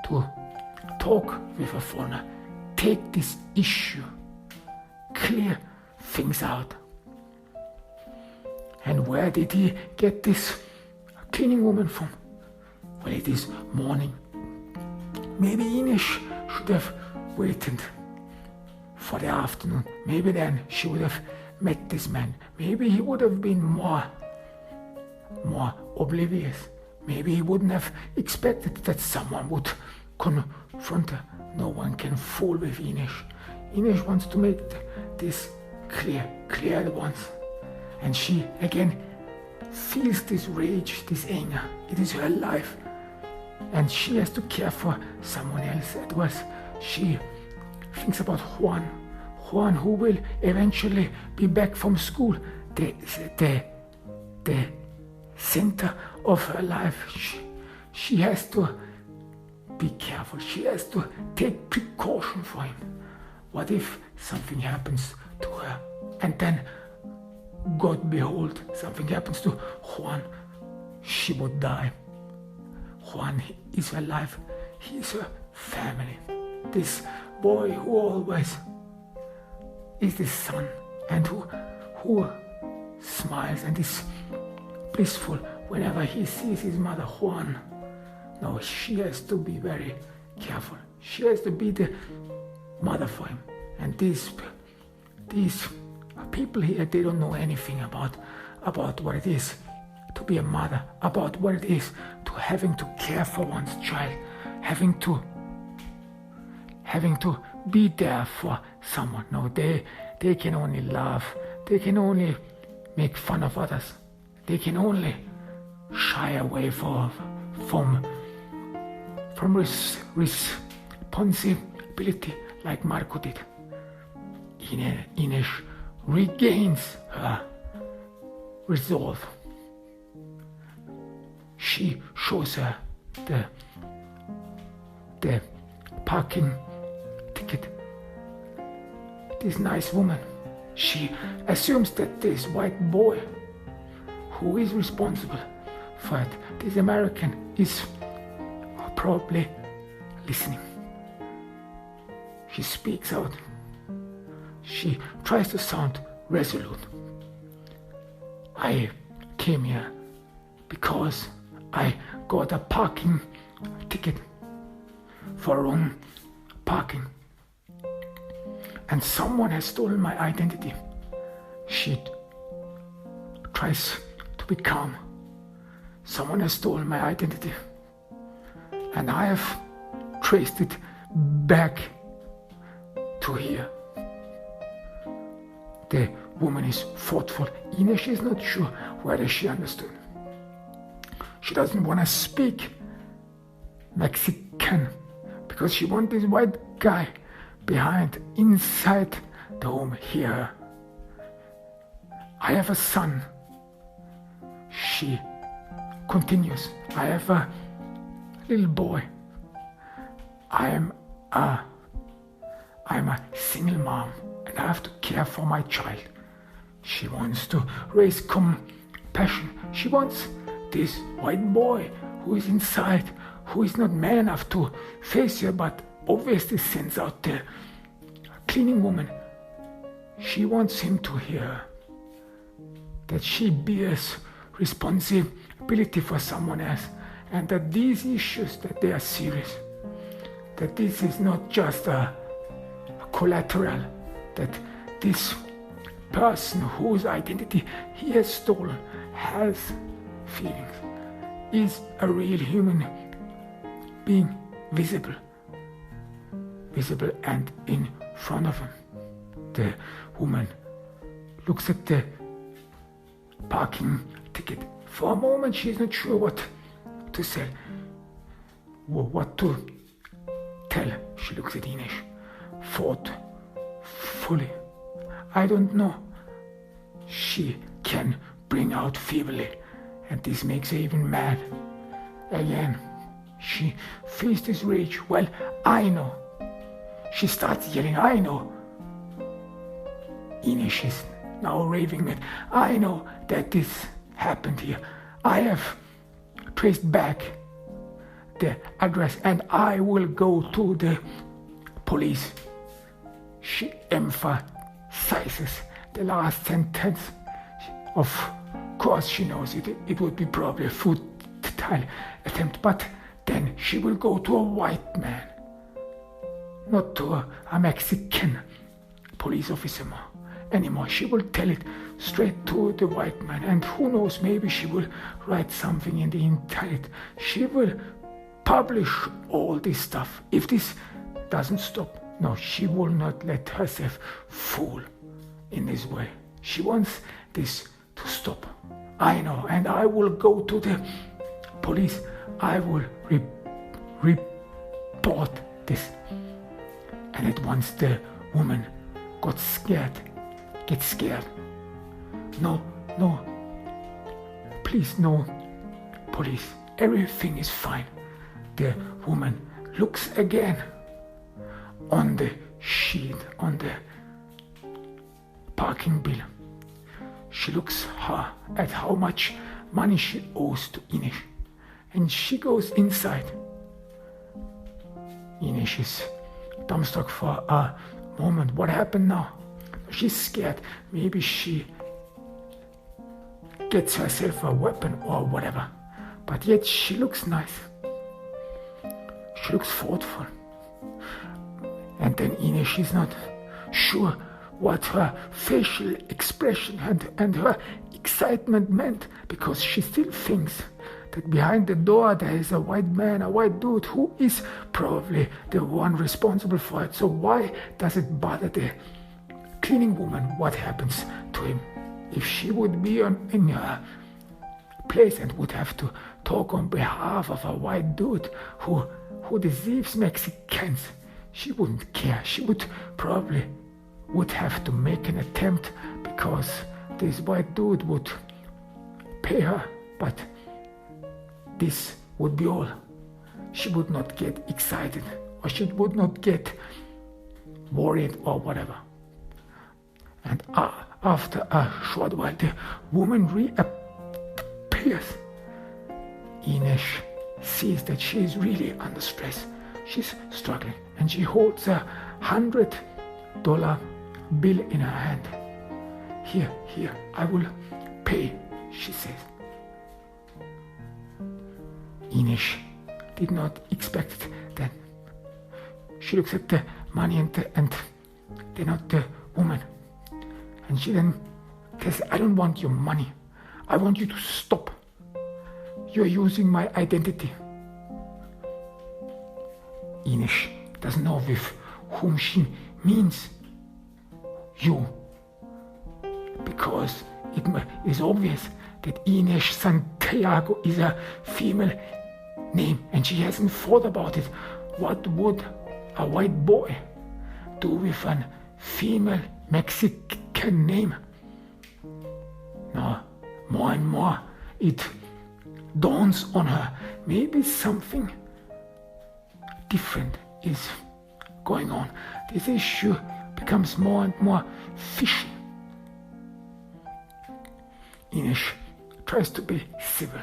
to talk with a foreigner, take this issue, clear things out. And where did he get this cleaning woman from? Well, it is morning. Maybe Inesh should have waited for the afternoon. Maybe then she would have met this man. Maybe he would have been more oblivious. Maybe he wouldn't have expected that someone would confront her. No one can fool with Inesh. Inesh wants to make this clear at once. And she again feels this rage, this anger. It is her life. And she has to care for someone else. At once she thinks about Juan who will eventually be back from school. The center of her life. She has to be careful. She has to take precaution for him. What if something happens to her? And then, God behold, something happens to Juan. She would die. Juan is her life. He is her family. This boy who always is the son and who smiles and is blissful whenever he sees his mother, Juan. No, she has to be very careful. She has to be the mother for him. And these people here, they don't know anything about what it is to be a mother, about what it is to having to care for one's child, having to be there for someone. No, they can only laugh. They can only make fun of others. They can only shy away from responsibility like Marco did. Inesh regains her resolve. She shows her the parking ticket. This nice woman, she assumes that this white boy who is responsible for it, this American, is probably listening. She speaks out. She tries to sound resolute. I came here because I got a parking ticket for wrong parking. And someone has stolen my identity. She tries to be calm. Someone has stolen my identity. And I have traced it back to here. The woman is thoughtful. Inesh is not sure whether she understood. She doesn't want to speak Mexican because she wants this white guy inside the home here. I have a son. She continues. I have a little boy. I'm a single mom and I have to care for my child. She wants to raise compassion. She wants this white boy who is inside, who is not man enough to face her, but obviously sends out the cleaning woman. She wants him to hear that she bears responsibility for someone else, and that these issues, that they are serious, that this is not just a collateral, that this person whose identity he has stolen has feelings, is a real human being, visible and in front of him. The woman looks at the parking ticket. For a moment she is not sure what to say, what to tell. She looks at Inesh thoughtfully. I don't know. She can bring out feebly, and this makes her even mad. Again, she feels this rage. Well, I know. She starts yelling, I know. Inesh is now raving that I know that this happened here. I have traced back the address and I will go to the police. She emphasizes the last sentence. Of course she knows it would be probably a futile attempt, but then she will go to a white man, not to a Mexican police officer anymore. She will tell it straight to the white man, and who knows, maybe she will write something in the internet. She will publish all this stuff. If this doesn't stop, no, she will not let herself fool in this way. She wants this to stop. I know, and I will go to the police. I will report this. And at once the woman gets scared. No, please, no, police. Everything is fine. The woman looks again on the sheet, on the parking bill. She looks at how much money she owes to Inesh, and she goes inside. Inesh is dumbstruck for a moment. What happened now? She's scared. Maybe she gets herself a weapon or whatever. But yet she looks nice. She looks thoughtful. And then Inesh is not sure what her facial expression and her excitement meant, because she still thinks that behind the door there is a white man, a white dude who is probably the one responsible for it. So why does it bother the cleaning woman what happens to him? If she would be in her place and would have to talk on behalf of a white dude who deceives Mexicans, she wouldn't care. She would have to make an attempt, because this white dude would pay her, but this would be all. She would not get excited, or she would not get worried or whatever. And after a short while, the woman reappears. Inesh sees that she is really under stress. She's struggling, and she holds a $100 bill in her hand. Here, I will pay, she says. Inesh did not expect that. She looks at the money and then at the woman. And she then says, I don't want your money. I want you to stop. You're using my identity. Inesh doesn't know with whom she means. You. Because it is obvious that Inesh Santiago is a female name, and she hasn't thought about it. What would a white boy do with a female Mexican name? Now, more and more it dawns on her. Maybe something different is going on. This issue becomes more and more fishy. Inesh tries to be civil,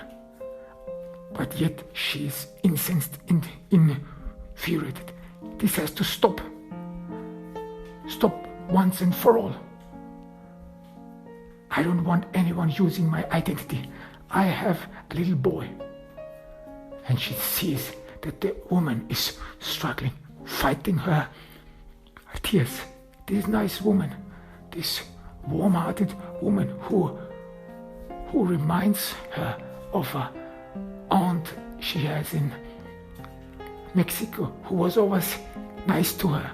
but yet she is incensed and infuriated. This has to stop. Stop once and for all. I don't want anyone using my identity. I have a little boy. And she sees that the woman is struggling, fighting her tears. This nice woman, this warm-hearted woman who reminds her of an aunt she has in Mexico, who was always nice to her.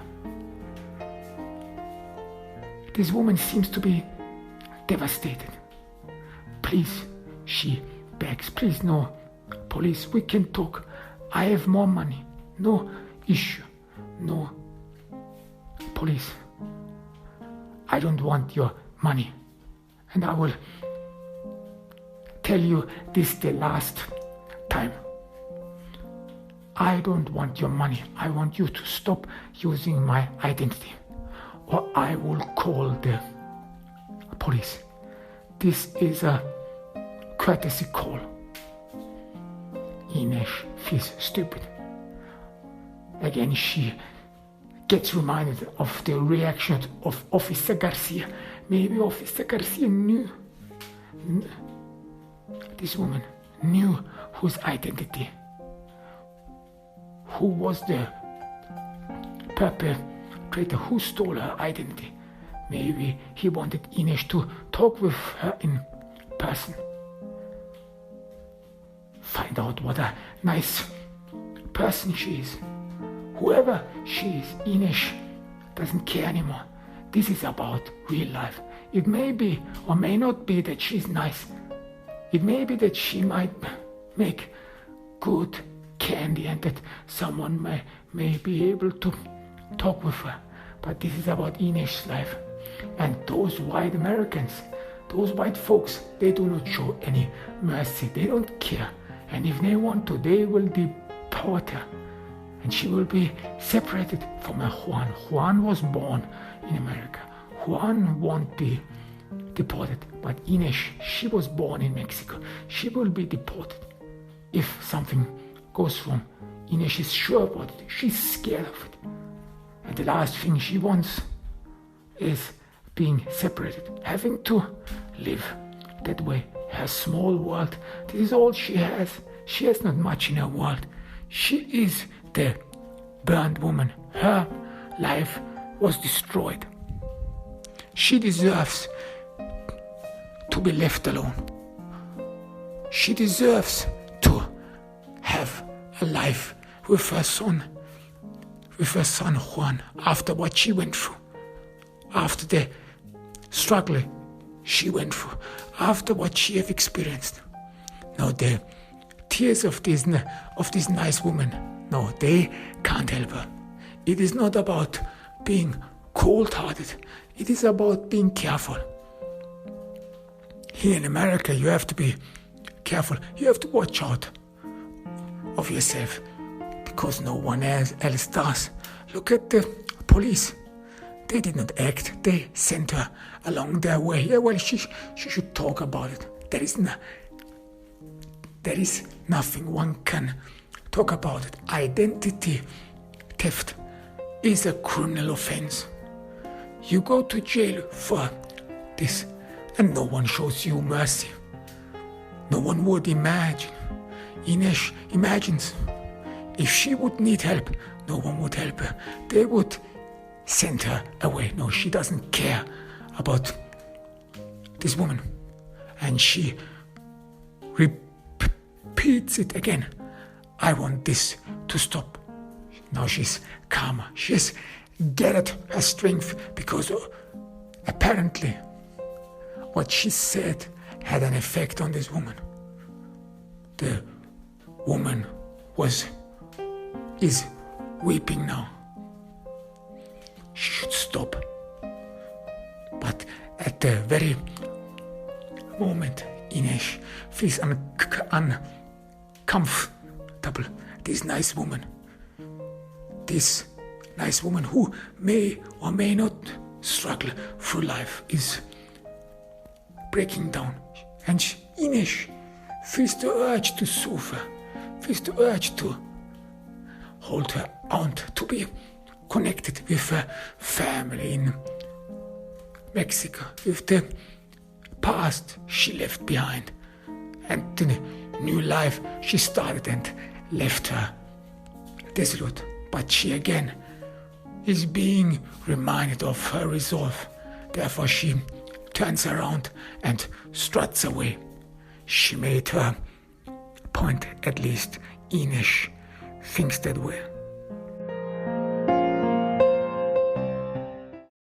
This woman seems to be devastated. Please, she begs, please, no, police, we can talk. I have more money. No issue. No, police. I don't want your money. And I will tell you this the last time. I don't want your money. I want you to stop using my identity, or I will call the police. This is a courtesy call. Inesh feels stupid. Again, she gets reminded of the reaction of Officer Garcia. Maybe Officer Garcia knew, this woman knew whose identity, who was the perpetrator, who stole her identity. Maybe he wanted Inesh to talk with her in person. Find out what a nice person she is. Whoever she is, Inesh doesn't care anymore. This is about real life. It may be or may not be that she's nice. It may be that she might make good candy and that someone may be able to talk with her. But this is about Inesh's life. And those white Americans, those white folks, they do not show any mercy. They don't care. And if they want to, they will deport her. And she will be separated from her Juan. Juan was born in America. Juan won't be deported. But Inesh, she was born in Mexico. She will be deported. If something goes wrong, Inesh is sure about it. She's scared of it. And the last thing she wants is being separated, having to live that way. Her small world, this is all she has. She has not much in her world. She is the burned woman. Her life was destroyed. She deserves to be left alone. She deserves to have a life with her son Juan, after what she went through, after the struggle she went through, after what she have experienced. Now the tears of this nice woman, no, they can't help her. It is not about being cold-hearted. It is about being careful. Here in America, you have to be careful. You have to watch out of yourself because no one else does. Look at the police. They did not act. They sent her along their way. Yeah, well, she should talk about it. There is nothing one can talk about it. Identity theft is a criminal offense. You go to jail for this, and no one shows you mercy. No one would imagine. Inesh imagines if she would need help, no one would help her. They would send her away. No, she doesn't care about this woman. And she repeats it again. I want this to stop. Now she's calmer. She has gathered her strength because apparently what she said had an effect on this woman. The woman is weeping now. She should stop. But at the very moment, Inesh feels uncomfortable. This nice woman who may or may not struggle through life is breaking down. And Inesh feels the urge to soothe her, feels the urge to hold her aunt, to be connected with her family in Mexico, with the past she left behind and the new life she started and left her desolate. But she again is being reminded of her resolve. Therefore she turns around and struts away. She made her point, at least Inesh thinks that way.